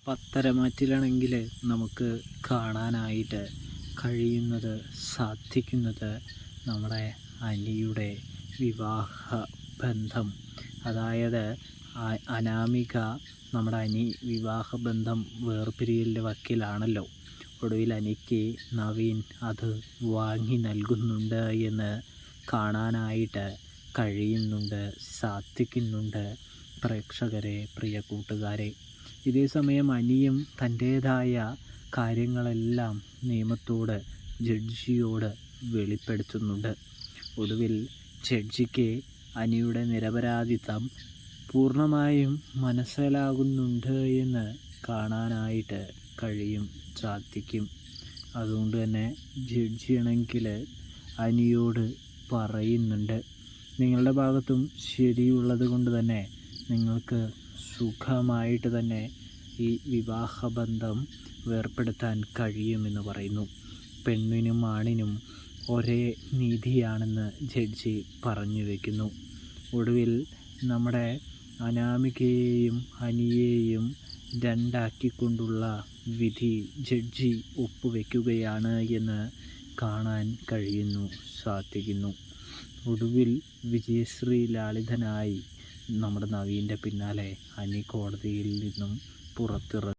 പത്തരമാറ്റിലാണെങ്കിൽ നമുക്ക് കാണാനായിട്ട് സാധിക്കുന്നത് നമ്മുടെ അനിയുടെ വിവാഹ ബന്ധം. അതായത് അനാമിക നമ്മുടെ അനി വിവാഹബന്ധം വേർപിരിയലിൻ്റെ വക്കിലാണല്ലോ. ഒടുവിൽ അനിക്ക് നവീൻ അത് വാങ്ങി നൽകുന്നുണ്ട് എന്ന് കാണാനായിട്ട് സാധിക്കുന്നുണ്ട് പ്രേക്ഷകരെ, പ്രിയ കൂട്ടുകാരെ. ഇതേസമയം അനിയും തൻ്റേതായ കാര്യങ്ങളെല്ലാം നിയമത്തോട്, ജഡ്ജിയോട് വെളിപ്പെടുത്തുന്നുണ്ട്. ഒടുവിൽ ജഡ്ജിക്ക് അനിയുടെ നിരപരാധിത്വം പൂർണ്ണമായും മനസ്സിലാകുന്നുണ്ട് എന്ന് കാണാനായിട്ട് സാധിക്കും. അതുകൊണ്ട് തന്നെ ജഡ്ജിയാണെങ്കിൽ അനിയോട് പറയുന്നുണ്ട്, നിങ്ങളുടെ ഭാഗത്തും ശരിയുള്ളത് കൊണ്ട് തന്നെ നിങ്ങൾക്ക് സുഖമായിട്ട് തന്നെ ഈ വിവാഹബന്ധം വേർപ്പെടുത്താൻ കഴിയുമെന്ന് പറയുന്നു. പെണ്ണിനും ആണിനും ഒരേ നീതിയാണെന്ന് ജഡ്ജി പറഞ്ഞു വയ്ക്കുന്നു. ഒടുവിൽ നമ്മുടെ അനാമികയെയും അനിയെയും രണ്ടാക്കിക്കൊണ്ടുള്ള വിധി ജഡ്ജി ഒപ്പുവെക്കുകയാണ് എന്ന് കാണാൻ സാധിക്കുന്നു. ഒടുവിൽ വിജയശ്രീ ലാളിതനായി നമ്മുടെ നവീൻ്റെ പിന്നാലെ അനി കോടതിയിൽ നിന്നും പുറത്തിറങ്ങി.